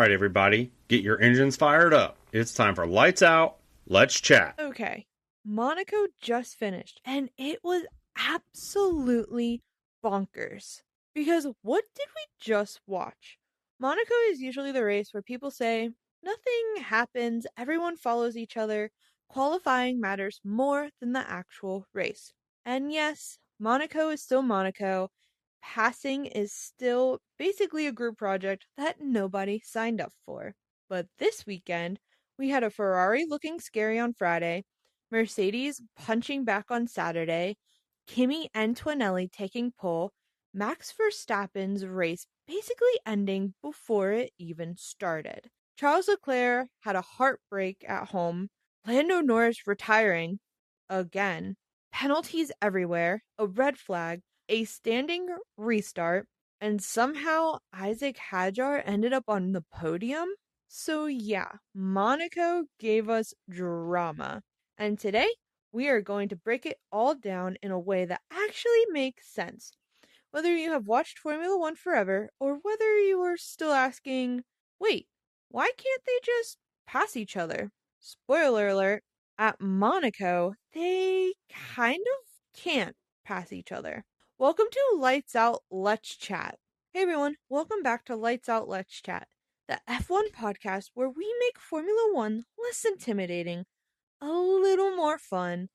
Alright, everybody, get your engines fired up. It's time for Lights Out, Let's Chat. Okay, Monaco just finished, and it was absolutely bonkers. Because what did we just watch? Monaco is usually the race where people say, nothing happens, everyone follows each other, qualifying matters more than the actual race. And yes, Monaco is still Monaco. Passing is still basically a group project that nobody signed up for. But this weekend, we had a Ferrari looking scary on Friday, Mercedes punching back on Saturday, Kimi Antonelli taking pole, Max Verstappen's race basically ending before it even started. Charles Leclerc had a heartbreak at home, Lando Norris retiring again, penalties everywhere, a red flag, a standing restart, and somehow Isaac Hadjar ended up on the podium. So, yeah, Monaco gave us drama. And today, we are going to break it all down in a way that actually makes sense. Whether you have watched Formula One forever, or whether you are still asking, wait, why can't they just pass each other? Spoiler alert, at Monaco, they kind of can't pass each other. Welcome to Lights Out, Let's Chat. Hey everyone, welcome back to Lights Out, Let's Chat, the F1 podcast where we make Formula One less intimidating, a little more fun,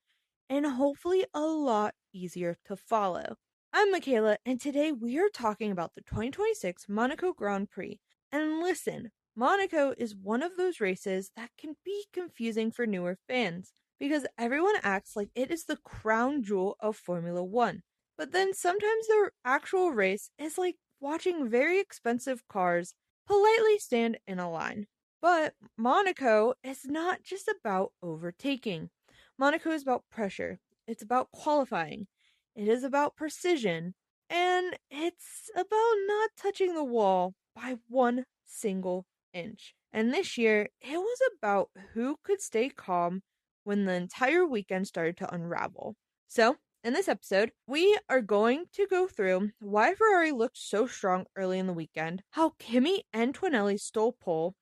and hopefully a lot easier to follow. I'm Michaela, and today we are talking about the 2026 Monaco Grand Prix. And listen, Monaco is one of those races that can be confusing for newer fans, because everyone acts like it is the crown jewel of Formula One. But then sometimes the actual race is like watching very expensive cars politely stand in a line. But Monaco is not just about overtaking. Monaco is about pressure. It's about qualifying. It is about precision. And it's about not touching the wall by one single inch. And this year, it was about who could stay calm when the entire weekend started to unravel. So, in this episode, we are going to go through why Ferrari looked so strong early in the weekend, how Kimi Antonelli stole pole,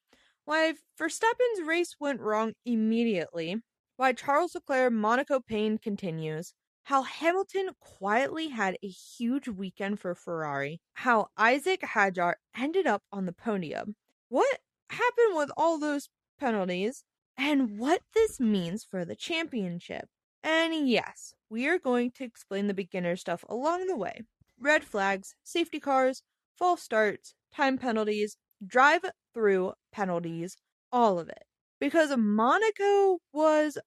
why Verstappen's race went wrong immediately, why Charles Leclerc Monaco pain continues, how Hamilton quietly had a huge weekend for Ferrari, how Isaac Hadjar ended up on the podium, what happened with all those penalties, and what this means for the championship. And yes, we are going to explain the beginner stuff along the way. Red flags, safety cars, false starts, time penalties, drive-through penalties, all of it. Because Monaco was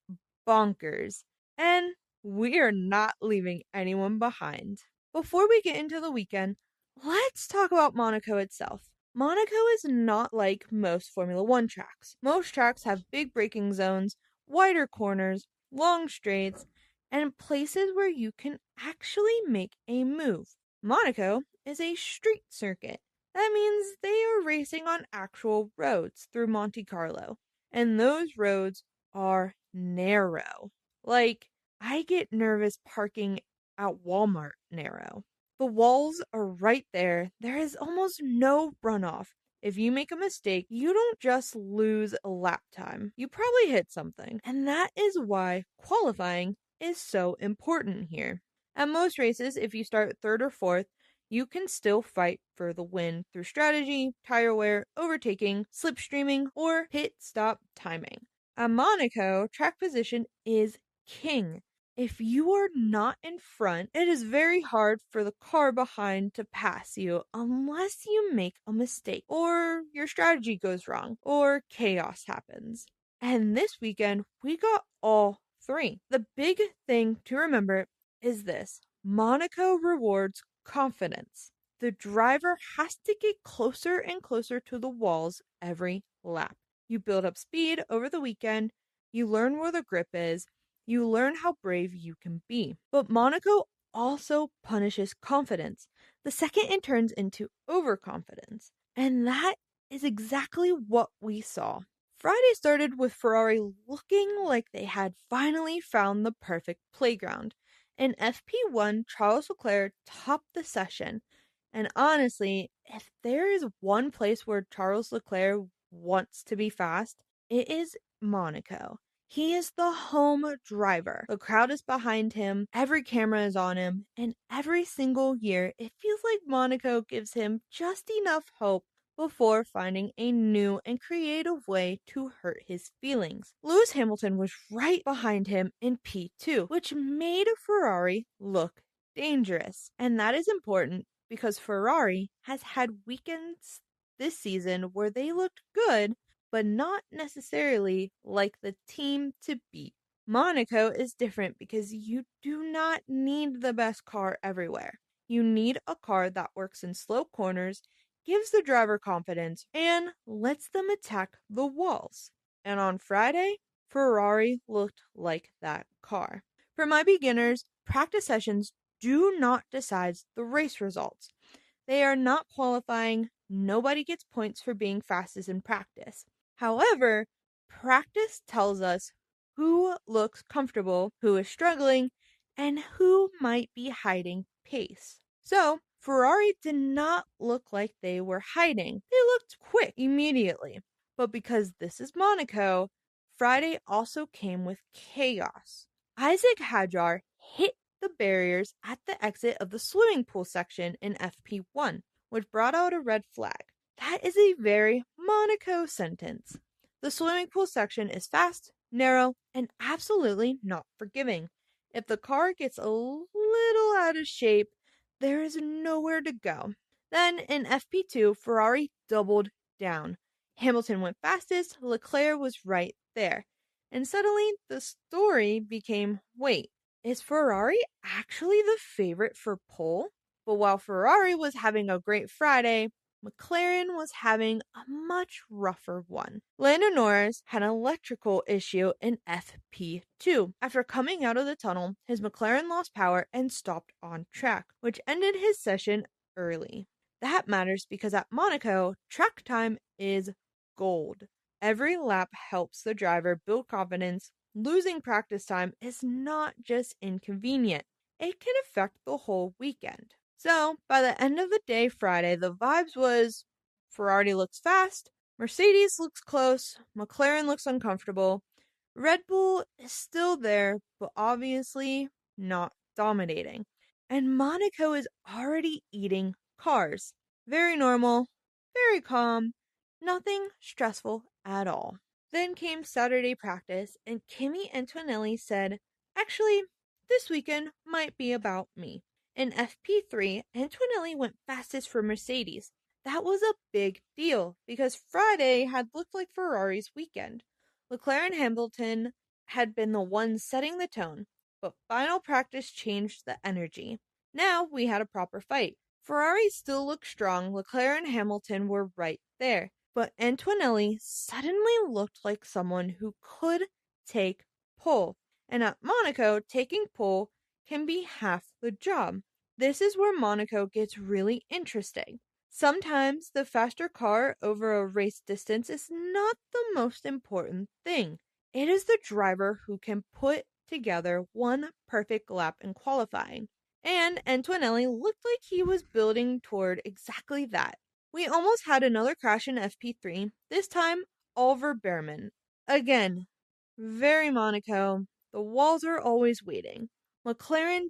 bonkers, and we are not leaving anyone behind. Before we get into the weekend, let's talk about Monaco itself. Monaco is not like most Formula One tracks. Most tracks have big braking zones, wider corners, long straights, and places where you can actually make a move. Monaco is a street circuit. That means they are racing on actual roads through Monte Carlo, and those roads are narrow. Like, I get nervous parking at Walmart narrow. The walls are right there. There is almost no runoff. If you make a mistake, you don't just lose a lap time. You probably hit something. And that is why qualifying is so important here. At most races, if you start third or fourth, you can still fight for the win through strategy, tire wear, overtaking, slipstreaming, or pit stop timing. At Monaco, track position is king. If you are not in front, it is very hard for the car behind to pass you unless you make a mistake, or your strategy goes wrong, or chaos happens. And this weekend, we got all three. The big thing to remember is this: Monaco rewards confidence. The driver has to get closer and closer to the walls every lap. You build up speed over the weekend, you learn where the grip is, you learn how brave you can be. But Monaco also punishes confidence. The second it turns into overconfidence. And that is exactly what we saw. Friday started with Ferrari looking like they had finally found the perfect playground. In FP1, Charles Leclerc topped the session. And honestly, if there is one place where Charles Leclerc wants to be fast, it is Monaco. He is the home driver. The crowd is behind him, every camera is on him, and every single year it feels like Monaco gives him just enough hope before finding a new and creative way to hurt his feelings. Lewis Hamilton was right behind him in P2, which made Ferrari look dangerous. And that is important because Ferrari has had weekends this season where they looked good, but not necessarily like the team to beat. Monaco is different because you do not need the best car everywhere. You need a car that works in slow corners, gives the driver confidence, and lets them attack the walls. And on Friday, Ferrari looked like that car. For my beginners, practice sessions do not decide the race results. They are not qualifying. Nobody gets points for being fastest in practice. However, practice tells us who looks comfortable, who is struggling, and who might be hiding pace. So, Ferrari did not look like they were hiding. They looked quick immediately. But because this is Monaco, Friday also came with chaos. Isaac Hadjar hit the barriers at the exit of the swimming pool section in FP1, which brought out a red flag. That is a very Monaco sentence. The swimming pool section is fast, narrow, and absolutely not forgiving. If the car gets a little out of shape, there is nowhere to go. Then in FP2, Ferrari doubled down. Hamilton went fastest, Leclerc was right there. And suddenly the story became, wait, is Ferrari actually the favorite for pole? But while Ferrari was having a great Friday, McLaren was having a much rougher one. Lando Norris had an electrical issue in FP2. After coming out of the tunnel, his McLaren lost power and stopped on track, which ended his session early. That matters because at Monaco, track time is gold. Every lap helps the driver build confidence. Losing practice time is not just inconvenient, it can affect the whole weekend. So, by the end of the day Friday, the vibes was Ferrari looks fast, Mercedes looks close, McLaren looks uncomfortable, Red Bull is still there, but obviously not dominating. And Monaco is already eating cars. Very normal, very calm, nothing stressful at all. Then came Saturday practice, and Kimi Antonelli said, actually, this weekend might be about me. In FP3, Antonelli went fastest for Mercedes. That was a big deal because Friday had looked like Ferrari's weekend. Leclerc and Hamilton had been the ones setting the tone, but final practice changed the energy. Now we had a proper fight. Ferrari still looked strong, Leclerc and Hamilton were right there, but Antonelli suddenly looked like someone who could take pole. And at Monaco, taking pole can be half the job. This is where Monaco gets really interesting. Sometimes the faster car over a race distance is not the most important thing. It is the driver who can put together one perfect lap in qualifying. And Antonelli looked like he was building toward exactly that. We almost had another crash in FP3, this time Oliver Behrman. Again, very Monaco. The walls are always waiting. McLaren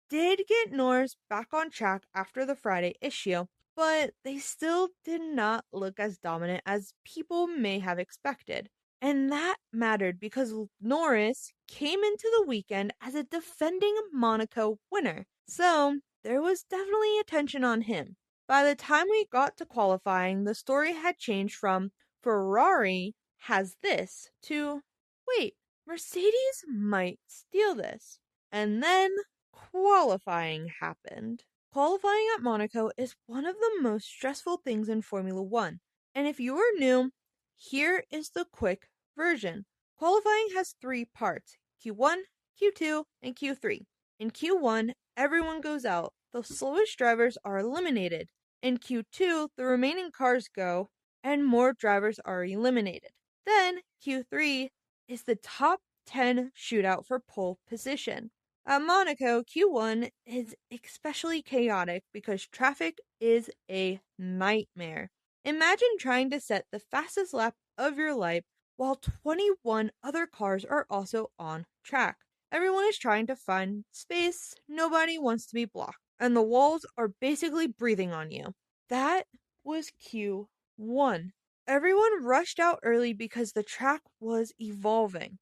did get Norris back on track after the Friday issue, but they still did not look as dominant as people may have expected. And that mattered because Norris came into the weekend as a defending Monaco winner. So there was definitely attention on him. By the time we got to qualifying, the story had changed from Ferrari has this to wait, Mercedes might steal this. And then qualifying happened. Qualifying at Monaco is one of the most stressful things in Formula One. And if you are new, here is the quick version. Qualifying has three parts: Q1, Q2, and Q3. In Q1, everyone goes out. The slowest drivers are eliminated. In Q2, the remaining cars go, and more drivers are eliminated. Then, Q3 is the top 10 shootout for pole position. At Monaco, Q1 is especially chaotic because traffic is a nightmare. Imagine trying to set the fastest lap of your life while 21 other cars are also on track. Everyone is trying to find space, nobody wants to be blocked, and the walls are basically breathing on you. That was Q1. Everyone rushed out early because the track was evolving.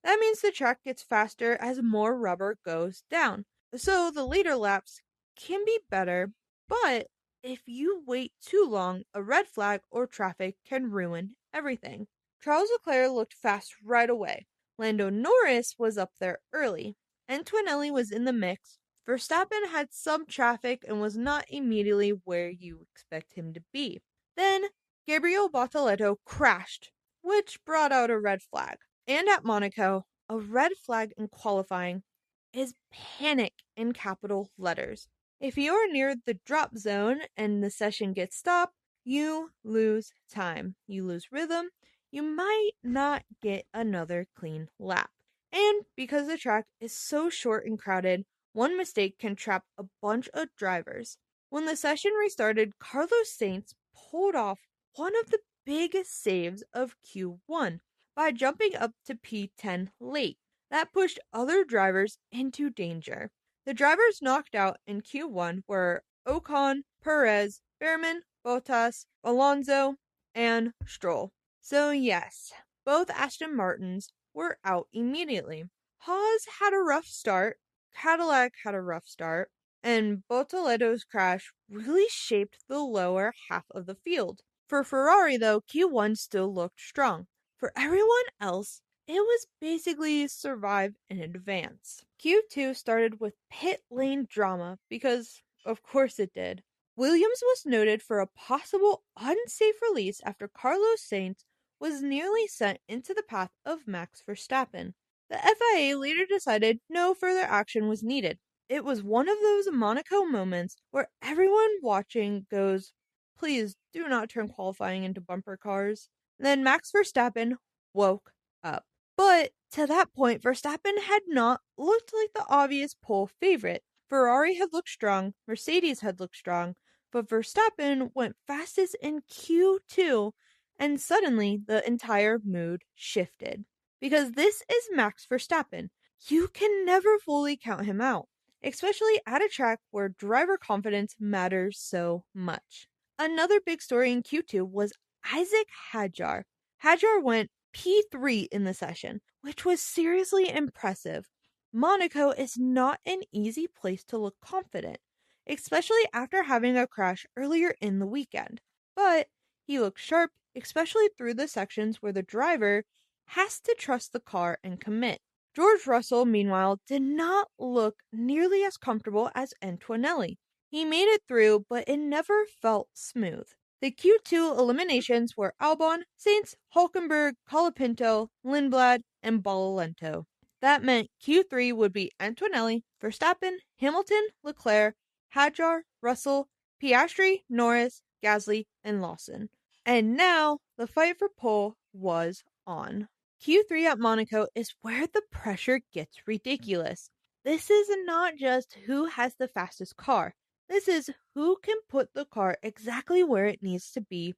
That means the track gets faster as more rubber goes down. So the later laps can be better, but if you wait too long, a red flag or traffic can ruin everything. Charles Leclerc looked fast right away. Lando Norris was up there early. Antonelli was in the mix. Verstappen had some traffic and was not immediately where you expect him to be. Then Gabriel Bortoleto crashed, which brought out a red flag. And at Monaco, a red flag in qualifying is panic in capital letters. If you are near the drop zone and the session gets stopped, you lose time. You lose rhythm. You might not get another clean lap. And because the track is so short and crowded, one mistake can trap a bunch of drivers. When the session restarted, Carlos Sainz pulled off one of the biggest saves of Q1 by jumping up to P10 late. That pushed other drivers into danger. The drivers knocked out in Q1 were Ocon, Perez, Behrman, Bottas, Alonso, and Stroll. So yes, both Aston Martins were out immediately. Haas had a rough start, Cadillac had a rough start, and Bortoleto's crash really shaped the lower half of the field. For Ferrari though, Q1 still looked strong. For everyone else, it was basically survive and advance. Q2 started with pit lane drama because, of course, it did. Williams was noted for a possible unsafe release after Carlos Sainz was nearly sent into the path of Max Verstappen. The FIA later decided no further action was needed. It was one of those Monaco moments where everyone watching goes, please do not turn qualifying into bumper cars. Then Max Verstappen woke up. But to that point, Verstappen had not looked like the obvious pole favorite. Ferrari had looked strong, Mercedes had looked strong, but Verstappen went fastest in Q2, and suddenly the entire mood shifted. Because this is Max Verstappen. You can never fully count him out, especially at a track where driver confidence matters so much. Another big story in Q2 was Isaac Hadjar. Hadjar went P3 in the session, which was seriously impressive. Monaco is not an easy place to look confident, especially after having a crash earlier in the weekend. But he looked sharp, especially through the sections where the driver has to trust the car and commit. George Russell, meanwhile, did not look nearly as comfortable as Antonelli. He made it through, but it never felt smooth. The Q2 eliminations were Albon, Sainz, Hulkenberg, Colapinto, Lindblad, and Bololento. That meant Q3 would be Antonelli, Verstappen, Hamilton, Leclerc, Hadjar, Russell, Piastri, Norris, Gasly, and Lawson. And now, the fight for pole was on. Q3 at Monaco is where the pressure gets ridiculous. This is not just who has the fastest car. This is who can put the car exactly where it needs to be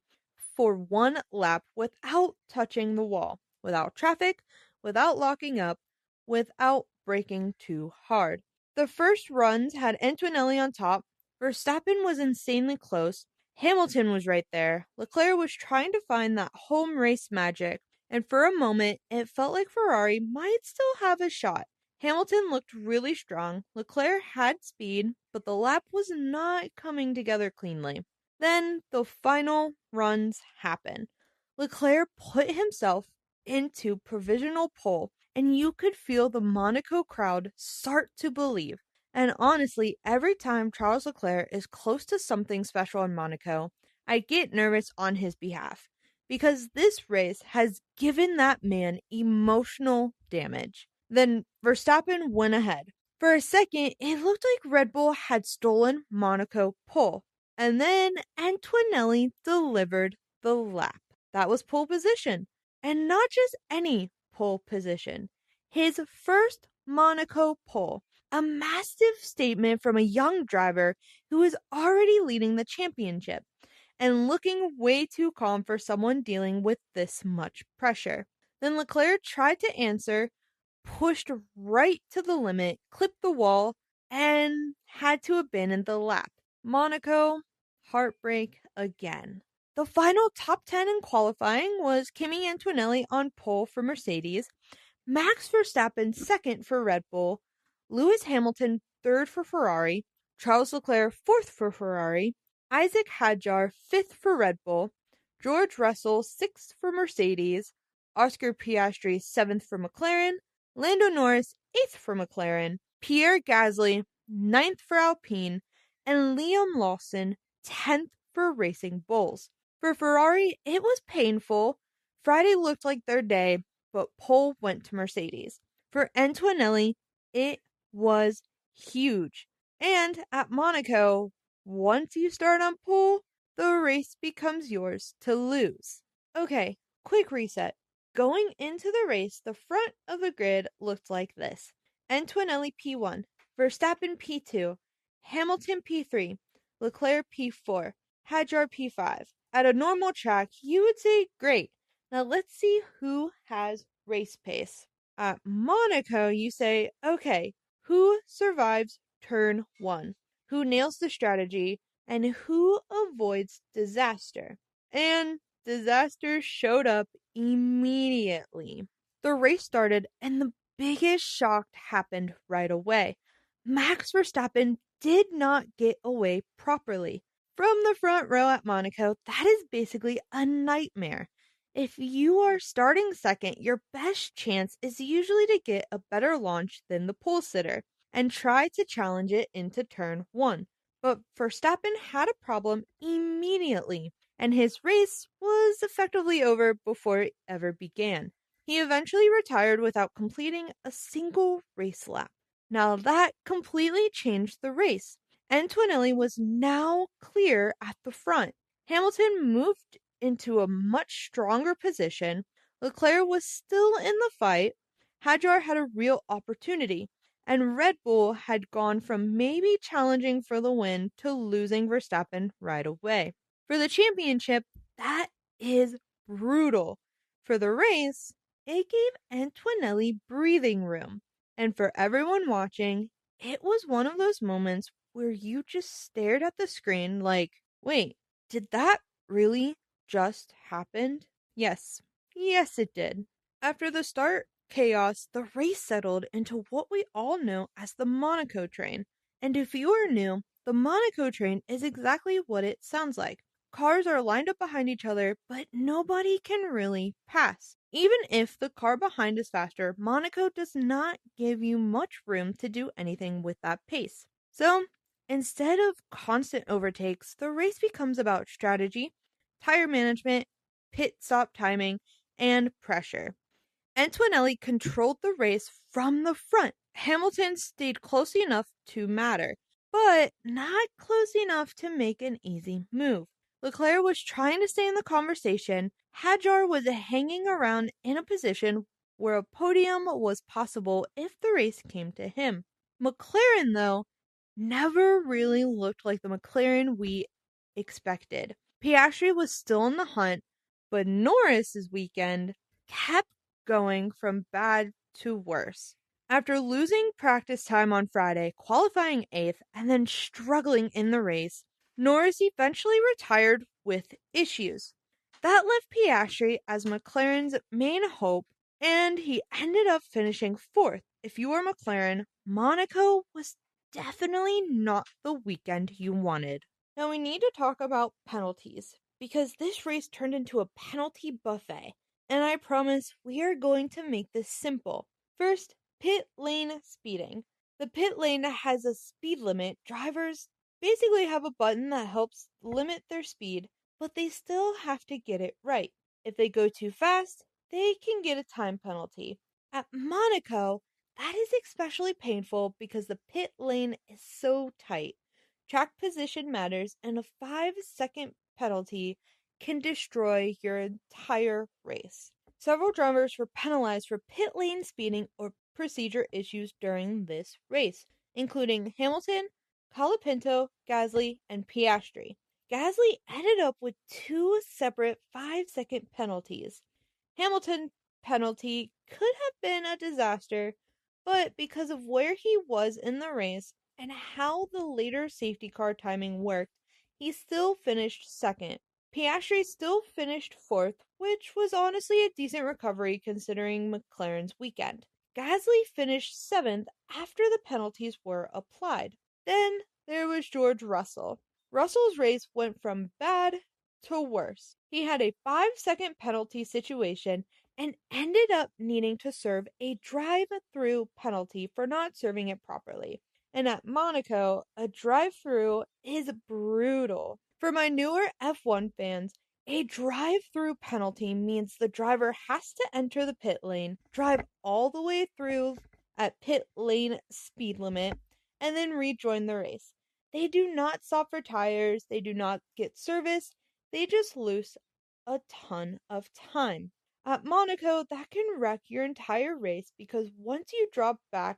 for one lap without touching the wall, without traffic, without locking up, without braking too hard. The first runs had Antonelli on top. Verstappen was insanely close. Hamilton was right there. Leclerc was trying to find that home race magic, and for a moment, it felt like Ferrari might still have a shot. Hamilton looked really strong. Leclerc had speed, but the lap was not coming together cleanly. Then the final runs happened. Leclerc put himself into provisional pole, and you could feel the Monaco crowd start to believe. And honestly, every time Charles Leclerc is close to something special in Monaco, I get nervous on his behalf, because this race has given that man emotional damage. Then Verstappen went ahead. For a second, it looked like Red Bull had stolen Monaco pole. And then Antonelli delivered the lap. That was pole position. And not just any pole position. His first Monaco pole. A massive statement from a young driver who is already leading the championship and looking way too calm for someone dealing with this much pressure. Then Leclerc tried to answer, pushed right to the limit, clipped the wall, and had to abandon the lap. Monaco, heartbreak again. The final top 10 in qualifying was Kimi Antonelli on pole for Mercedes, Max Verstappen second for Red Bull, Lewis Hamilton third for Ferrari, Charles Leclerc fourth for Ferrari, Isaac Hadjar fifth for Red Bull, George Russell sixth for Mercedes, Oscar Piastri seventh for McLaren, Lando Norris eighth for McLaren, Pierre Gasly ninth for Alpine, and Liam Lawson 10th for Racing Bulls. For Ferrari, it was painful. Friday looked like their day, but pole went to Mercedes. For Antonelli, it was huge. And at Monaco, once you start on pole, the race becomes yours to lose. Okay, quick reset. Going into the race, the front of the grid looked like this. Antonelli P1, Verstappen P2, Hamilton P3, Leclerc P4, Hadjar P5. At a normal track, you would say, great. Now let's see who has race pace. At Monaco, you say, okay, who survives turn 1? Who nails the strategy? And who avoids disaster? And disaster showed up immediately. The race started and the biggest shock happened right away. Max Verstappen did not get away properly. From the front row at Monaco, that is basically a nightmare. If you are starting second, your best chance is usually to get a better launch than the pole sitter and try to challenge it into turn 1. But Verstappen had a problem immediately, and his race was effectively over before it ever began. He eventually retired without completing a single race lap. Now that completely changed the race. Antonelli was now clear at the front. Hamilton moved into a much stronger position. Leclerc was still in the fight. Hadjar had a real opportunity, and Red Bull had gone from maybe challenging for the win to losing Verstappen right away. For the championship, that is brutal. For the race, it gave Antonelli breathing room. And for everyone watching, it was one of those moments where you just stared at the screen like, wait, did that really just happen? Yes, it did. After the start chaos, the race settled into what we all know as the Monaco train. And if you are new, the Monaco train is exactly what it sounds like. Cars are lined up behind each other, but nobody can really pass. Even if the car behind is faster, Monaco does not give you much room to do anything with that pace. So, instead of constant overtakes, the race becomes about strategy, tire management, pit stop timing, and pressure. Antonelli controlled the race from the front. Hamilton stayed close enough to matter, but not close enough to make an easy move. Leclerc was trying to stay in the conversation. Hadjar was hanging around in a position where a podium was possible if the race came to him. McLaren, though, never really looked like the McLaren we expected. Piastri was still in the hunt, but Norris's weekend kept going from bad to worse. After losing practice time on Friday, qualifying 8th, and then struggling in the race, Norris eventually retired with issues. That left Piastri as McLaren's main hope, and he ended up finishing 4th. If you were McLaren, Monaco was definitely not the weekend you wanted. Now we need to talk about penalties, because this race turned into a penalty buffet. And I promise we are going to make this simple. First, pit lane speeding. The pit lane has a speed limit. Drivers basically have a button that helps limit their speed, but they still have to get it right. If they go too fast, they can get a time penalty. At Monaco, that is especially painful because the pit lane is so tight. Track position matters, and a 5-second penalty can destroy your entire race. Several drivers were penalized for pit lane speeding or procedure issues during this race. including Hamilton, Colapinto, Gasly, and Piastri. Gasly ended up with 2 separate 5-second penalties. Hamilton's penalty could have been a disaster, but because of where he was in the race and how the later safety car timing worked, he still finished second. Piastri still finished fourth, which was honestly a decent recovery considering McLaren's weekend. Gasly finished seventh after the penalties were applied. Then there was George Russell. Russell's race went from bad to worse. He had a 5-second penalty situation and ended up needing to serve a drive-through penalty for not serving it properly. And at Monaco, a drive-through is brutal. For my newer F1 fans, a drive-through penalty means the driver has to enter the pit lane, drive all the way through at pit lane speed limit, and then rejoin the race. They do not stop for tires, they do not get service, they just lose a ton of time. At Monaco, that can wreck your entire race because once you drop back,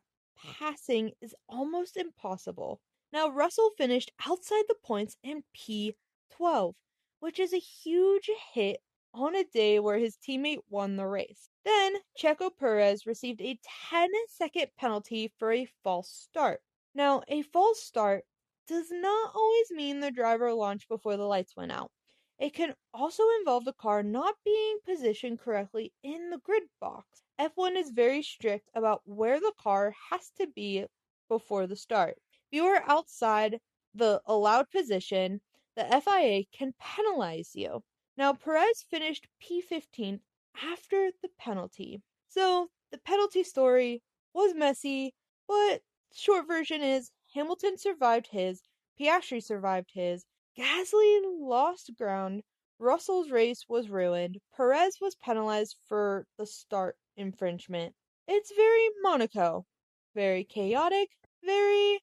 passing is almost impossible. Now, Russell finished outside the points in P12, which is a huge hit on a day where his teammate won the race. Then, Checo Perez received a 10-second penalty for a false start. Now, a false start does not always mean the driver launched before the lights went out. It can also involve the car not being positioned correctly in the grid box. F1 is very strict about where the car has to be before the start. If you are outside the allowed position, the FIA can penalize you. Now, Perez finished P15 after the penalty. So, the penalty story was messy, but short version is Hamilton survived his, Piastri survived his, Gasly lost ground, Russell's race was ruined, Perez was penalized for the start infringement. It's very Monaco. Very chaotic, very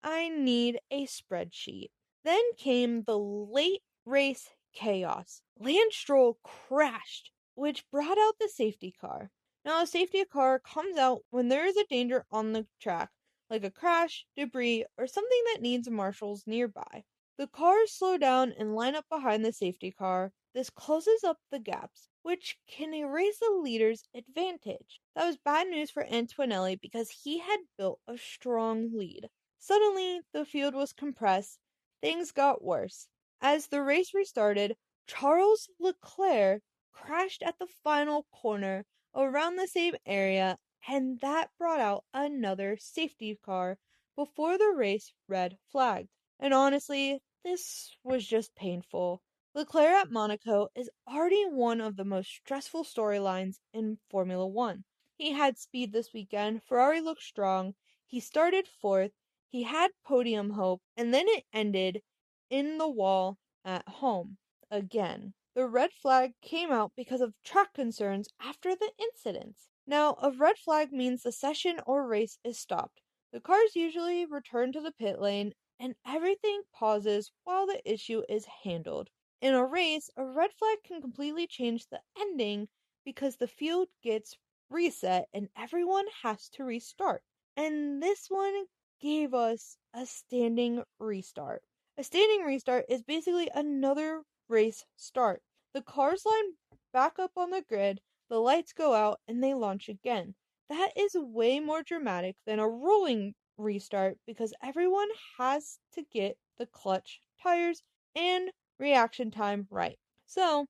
I need a spreadsheet. Then came the late race chaos. Lance Stroll crashed, which brought out the safety car. Now, a safety car comes out when there is a danger on the track, like a crash, debris, or something that needs marshals nearby. The cars slow down and line up behind the safety car. This closes up the gaps, which can erase the leader's advantage. That was bad news for Antonelli because he had built a strong lead. Suddenly, the field was compressed. Things got worse. As the race restarted, Charles Leclerc crashed at the final corner around the same area, and that brought out another safety car before the race red flagged. And honestly, this was just painful. Leclerc at Monaco is already one of the most stressful storylines in Formula One. He had speed this weekend, Ferrari looked strong, he started fourth, he had podium hope, and then it ended in the wall at home again. The red flag came out because of track concerns after the incidents. Now, a red flag means the session or race is stopped. The cars usually return to the pit lane and everything pauses while the issue is handled. In a race, a red flag can completely change the ending because the field gets reset and everyone has to restart. And this one gave us a standing restart. A standing restart is basically another race start. The cars line back up on the grid, the lights go out, and they launch again. That is way more dramatic than a rolling restart because everyone has to get the clutch, tires, and reaction time right. So,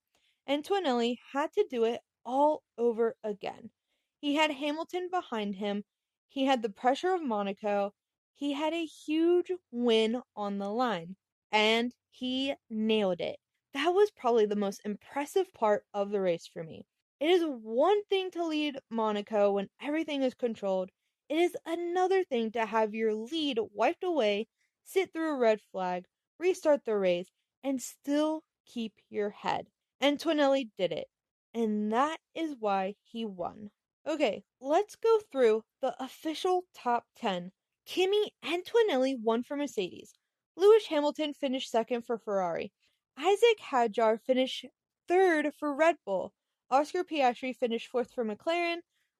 Antonelli had to do it all over again. He had Hamilton behind him, he had the pressure of Monaco, he had a huge win on the line, and he nailed it. That was probably the most impressive part of the race for me. It is one thing to lead Monaco when everything is controlled. It is another thing to have your lead wiped away, sit through a red flag, restart the race, and still keep your head. Antonelli did it, and that is why he won. Okay, let's go through the official top 10. Kimi Antonelli won for Mercedes. Lewis Hamilton finished second for Ferrari. Isaac Hadjar finished third for Red Bull. Oscar Piastri finished fourth for McLaren.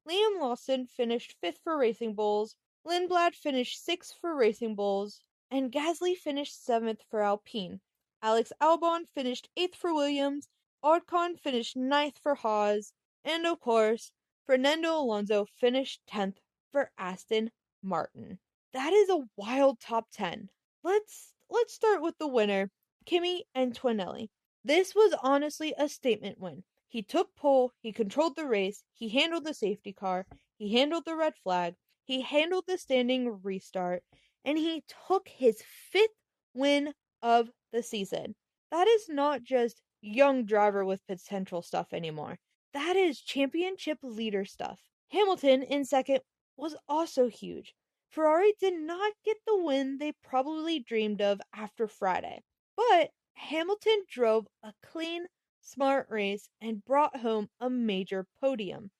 Liam Lawson finished fifth for Racing Bulls. Lindblad finished 6th for Racing Bulls, and Gasly finished 7th for Alpine. Alex Albon finished 8th for Williams, Ocon finished 9th for Haas, and of course, Fernando Alonso finished 10th for Aston Martin. That is a wild top 10. Let's start with the winner, Kimi Antonelli. This was honestly a statement win. He took pole, he controlled the race, he handled the safety car, he handled the red flag, he handled the standing restart, and he took his 5th win of the season. That is not just young driver with potential stuff anymore. That is championship leader stuff. Hamilton in second was also huge. Ferrari did not get the win they probably dreamed of after Friday, but Hamilton drove a clean, smart race and brought home a major podium.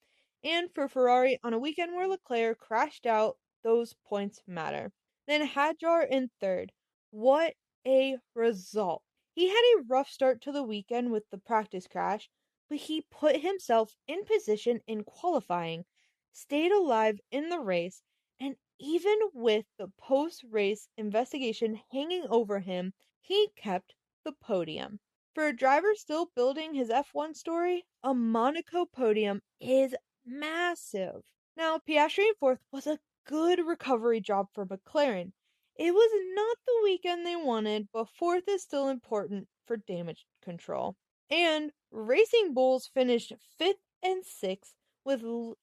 And for Ferrari, on a weekend where Leclerc crashed out, those points matter. Then Hadjar in third. What a result! He had a rough start to the weekend with the practice crash, but he put himself in position in qualifying, stayed alive in the race, and even with the post race investigation hanging over him, he kept the podium. For a driver still building his F1 story, a Monaco podium is massive. Now, Piastri in fourth was a good recovery job for McLaren. It was not the weekend they wanted, but fourth is still important for damage control. And Racing Bulls finished 5th and 6th with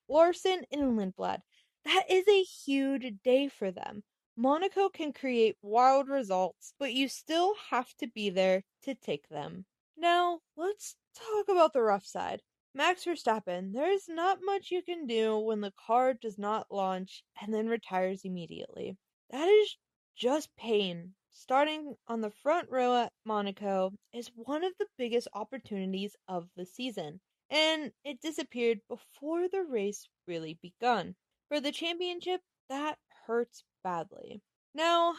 Larson and Lindblad. That is a huge day for them. Monaco can create wild results, but you still have to be there to take them. Now, let's talk about the rough side. Max Verstappen, there is not much you can do when the car does not launch and then retires immediately. That is just pain. Starting on the front row at Monaco is one of the biggest opportunities of the season, and it disappeared before the race really begun. For the championship, that hurts badly. Now,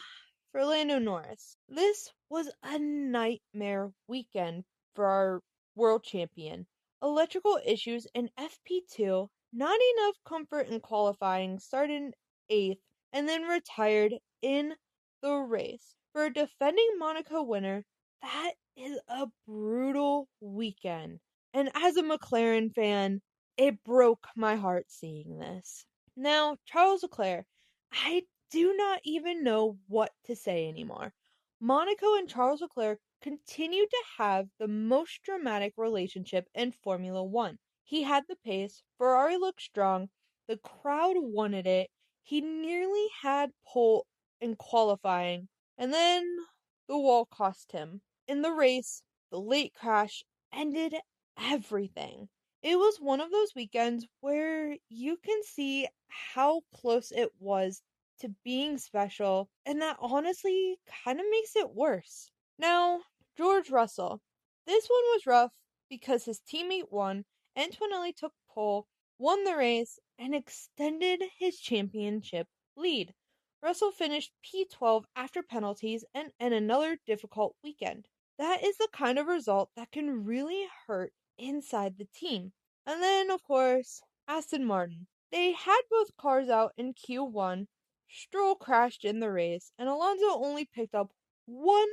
for Lando Norris, this was a nightmare weekend for our world champion. Electrical issues in FP2, not enough comfort in qualifying, started 8th and then retired in the race. For a defending Monaco winner, that is a brutal weekend. And as a McLaren fan, it broke my heart seeing this. Now, Charles Leclerc, I do not even know what to say anymore. Monaco and Charles Leclerc continue to have the most dramatic relationship in Formula One. He had the pace, Ferrari looked strong, the crowd wanted it, he nearly had pole in qualifying, and then the wall cost him. In the race, the late crash ended everything. It was one of those weekends where you can see how close it was to being special, and that honestly kind of makes it worse. Now, George Russell. This one was rough because his teammate won, Antonelli took pole, won the race, and extended his championship lead. Russell finished P12 after penalties and another difficult weekend. That is the kind of result that can really hurt inside the team. And then, of course, Aston Martin. They had both cars out in Q1. Stroll crashed in the race, and Alonso only picked up 1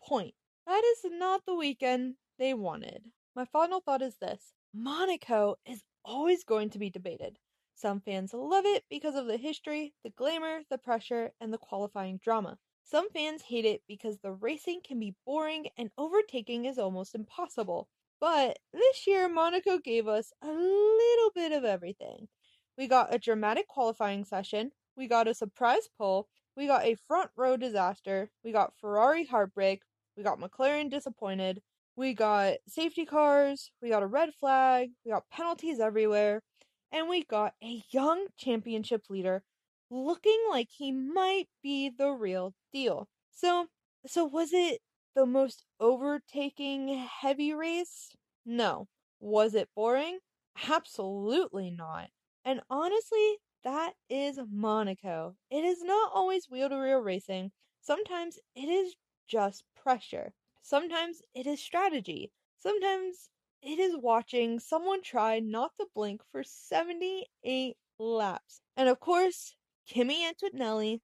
point. That is not the weekend they wanted. My final thought is this: Monaco is always going to be debated. Some fans love it because of the history, the glamour, the pressure, and the qualifying drama. Some fans hate it because the racing can be boring and overtaking is almost impossible. But this year, Monaco gave us a little bit of everything. We got a dramatic qualifying session, we got a surprise pole, we got a front row disaster, we got Ferrari heartbreak, we got McLaren disappointed, we got safety cars, we got a red flag, we got penalties everywhere, and we got a young championship leader looking like he might be the real deal. So was it the most overtaking heavy race? No. Was it boring? Absolutely not. And honestly, that is Monaco. It is not always wheel to wheel racing. Sometimes it is just pressure. Sometimes it is strategy. Sometimes it is watching someone try not to blink for 78 laps. And of course, Kimi Antonelli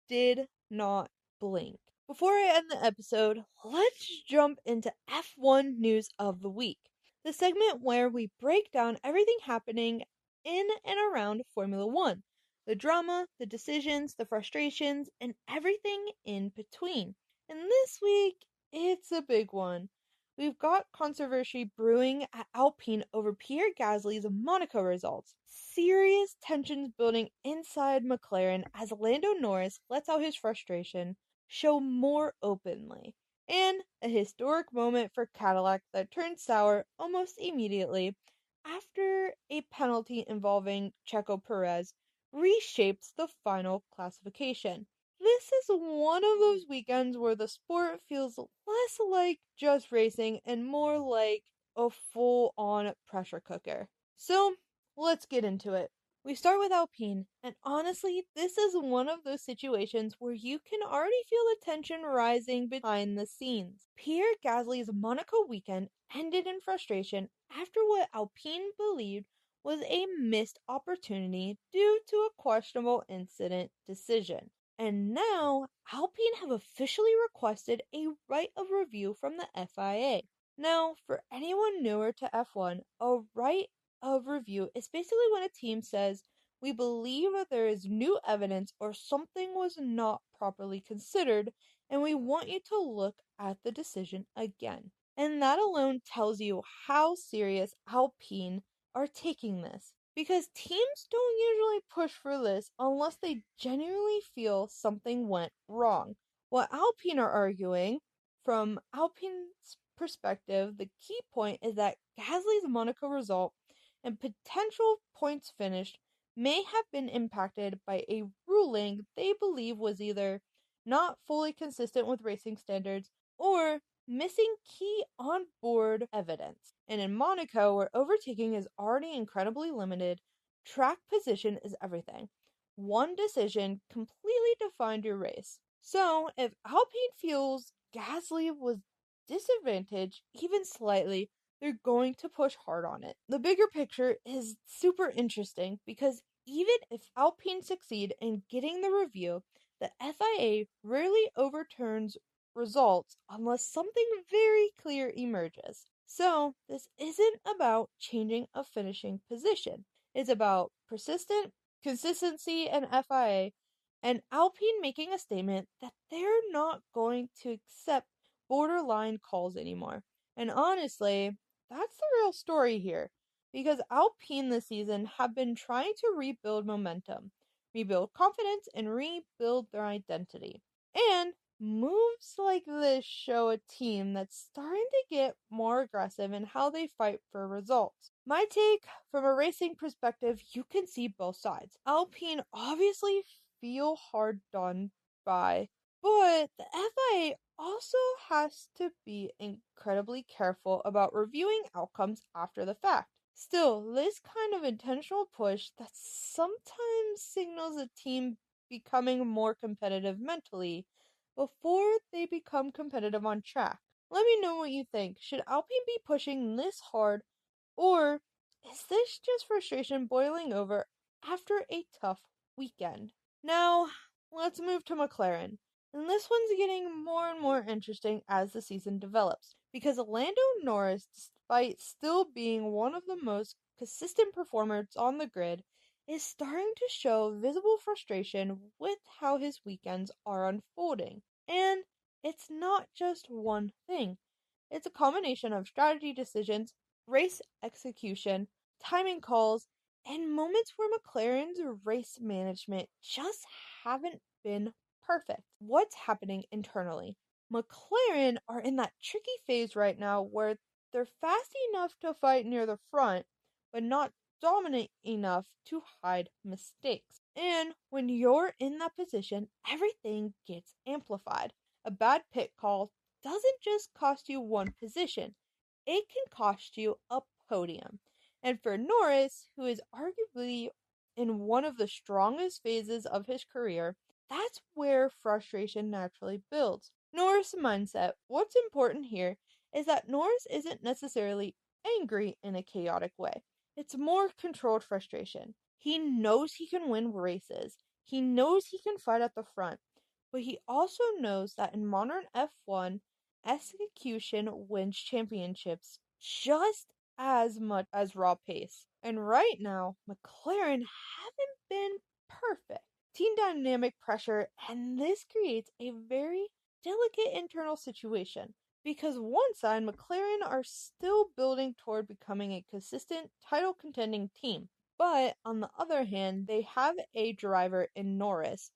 did not blink. Before I end the episode, let's jump into F1 news of the week, the segment where we break down everything happening in and around Formula One, the drama, the decisions, the frustrations, and everything in between. And this week, it's a big one. We've got controversy brewing at Alpine over Pierre Gasly's Monaco results. Serious tensions building inside McLaren as Lando Norris lets out his frustration show more openly. And a historic moment for Cadillac that turned sour almost immediately after a penalty involving Checo Perez reshapes the final classification. This is one of those weekends where the sport feels less like just racing and more like a full on pressure cooker. So, let's get into it. We start with Alpine, and honestly, this is one of those situations where you can already feel the tension rising behind the scenes. Pierre Gasly's Monaco weekend ended in frustration after what Alpine believed was a missed opportunity due to a questionable incident decision. And now, Alpine have officially requested a right of review from the FIA. Now, for anyone newer to F1, a right of review is basically when a team says, we believe that there is new evidence or something was not properly considered, and we want you to look at the decision again. And that alone tells you how serious Alpine are taking this. Because teams don't usually push for this unless they genuinely feel something went wrong. What Alpine are arguing, from Alpine's perspective, the key point is that Gasly's Monaco result and potential points finished may have been impacted by a ruling they believe was either not fully consistent with racing standards or missing key on-board evidence. And in Monaco, where overtaking is already incredibly limited, track position is everything. One decision completely defined your race. So, if Alpine feels Gasly was disadvantaged even slightly, they're going to push hard on it. The bigger picture is super interesting because even if Alpine succeed in getting the review, the FIA rarely overturns results unless something very clear emerges. So, this isn't about changing a finishing position. It's about persistent consistency and FIA and Alpine making a statement that they're not going to accept borderline calls anymore. And honestly, that's the real story here. Because Alpine this season have been trying to rebuild momentum, rebuild confidence, and rebuild their identity. And moves like this show a team that's starting to get more aggressive in how they fight for results. My take, from a racing perspective, you can see both sides. Alpine obviously feel hard done by, but the FIA also has to be incredibly careful about reviewing outcomes after the fact. Still, this kind of intentional push that sometimes signals a team becoming more competitive mentally before they become competitive on track. Let me know what you think. Should Alpine be pushing this hard, or is this just frustration boiling over after a tough weekend? Now, let's move to McLaren. And this one's getting more and more interesting as the season develops, because Lando Norris, despite still being one of the most consistent performers on the grid, is starting to show visible frustration with how his weekends are unfolding. And it's not just one thing. It's a combination of strategy decisions, race execution, timing calls, and moments where McLaren's race management just haven't been perfect. What's happening internally? McLaren are in that tricky phase right now where they're fast enough to fight near the front, but not dominant enough to hide mistakes. And when you're in that position, everything gets amplified. A bad pit call doesn't just cost you one position, it can cost you a podium. And for Norris, who is arguably in one of the strongest phases of his career, that's where frustration naturally builds. Norris' mindset. What's important here is that Norris isn't necessarily angry in a chaotic way. It's more controlled frustration. He knows he can win races. He knows he can fight at the front, but he also knows that in modern F1, execution wins championships just as much as raw pace. And right now, McLaren haven't been perfect. Team dynamic pressure, and this creates a very delicate internal situation. Because one side, McLaren are still building toward becoming a consistent title contending team. But on the other hand, they have a driver in Norris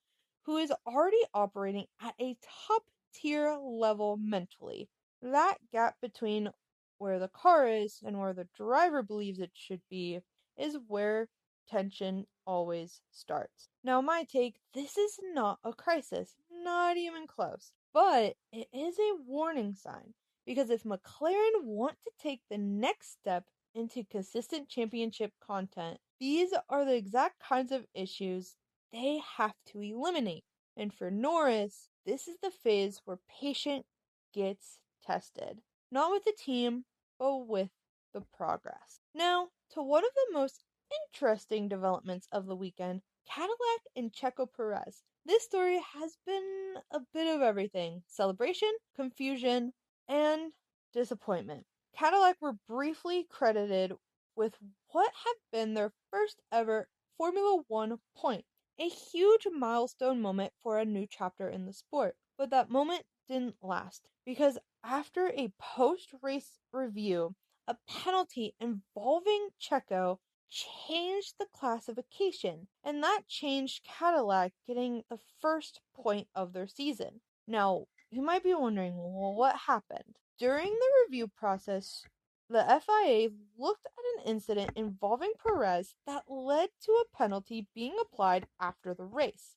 who is already operating at a top tier level mentally. That gap between where the car is and where the driver believes it should be is where tension always starts. Now, my take, this is not a crisis, not even close, but it is a warning sign because if McLaren want to take the next step into consistent championship content, these are the exact kinds of issues they have to eliminate. And for Norris, this is the phase where patience gets tested. Not with the team, but with the progress. Now, to one of the most interesting developments of the weekend, Cadillac and Checo Perez. This story has been a bit of everything: celebration, confusion, and disappointment. Cadillac were briefly credited with what had been their first ever Formula One point, a huge milestone moment for a new chapter in the sport. But that moment didn't last because after a post-race review, a penalty involving Checo changed the classification, and that changed Cadillac getting the first point of their season. Now, you might be wondering, well, what happened? During the review process, the FIA looked at an incident involving Perez that led to a penalty being applied after the race.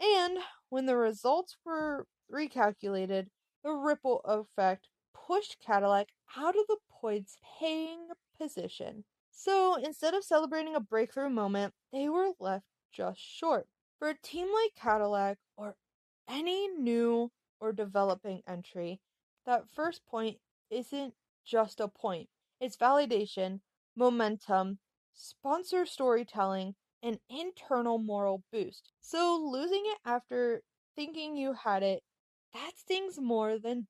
And when the results were recalculated, the ripple effect pushed Cadillac out of the points paying position. So instead of celebrating a breakthrough moment, they were left just short. For a team like Cadillac or any new or developing entry, that first point isn't just a point. It's validation, momentum, sponsor storytelling, an internal moral boost. So losing it after thinking you had it, that stings more than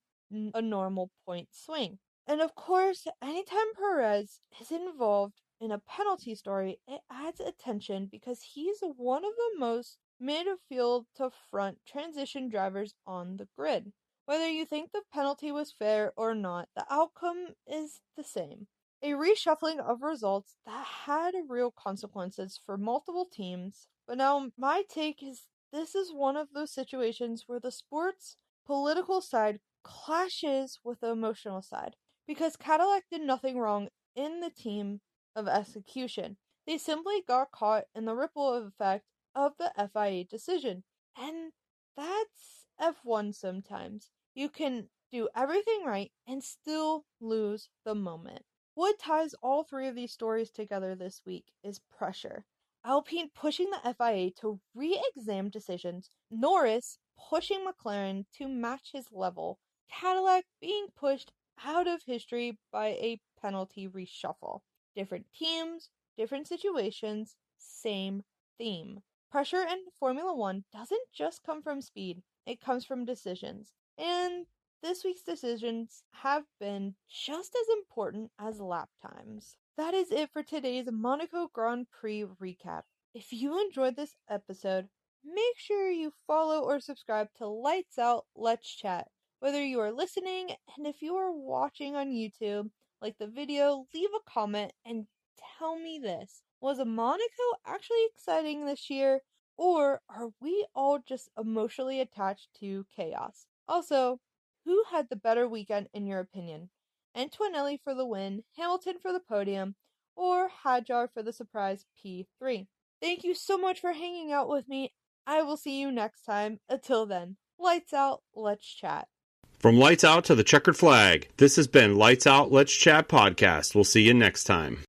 a normal point swing. And of course, anytime Perez is involved in a penalty story, it adds attention because he's one of the most midfield to front transition drivers on the grid. Whether you think the penalty was fair or not, the outcome is the same. A reshuffling of results that had real consequences for multiple teams. But now my take is this is one of those situations where the sport's political side clashes with the emotional side. Because Cadillac did nothing wrong in the team of execution. They simply got caught in the ripple effect of the FIA decision. And that's F1 sometimes. You can do everything right and still lose the moment. What ties all three of these stories together this week is pressure. Alpine pushing the FIA to re-examine decisions, Norris pushing McLaren to match his level, Cadillac being pushed out of history by a penalty reshuffle. Different teams, different situations, same theme. Pressure in Formula One doesn't just come from speed, it comes from decisions. And this week's decisions have been just as important as lap times. That is it for today's Monaco Grand Prix recap. If you enjoyed this episode, make sure you follow or subscribe to Lights Out, Let's Chat. Whether you are listening and if you are watching on YouTube, like the video, leave a comment and tell me this. Was Monaco actually exciting this year, or are we all just emotionally attached to chaos? Also, who had the better weekend in your opinion? Antonelli for the win, Hamilton for the podium, or Hadjar for the surprise P3? Thank you so much for hanging out with me. I will see you next time. Until then, lights out, let's chat. From lights out to the checkered flag, this has been Lights Out, Let's Chat podcast. We'll see you next time.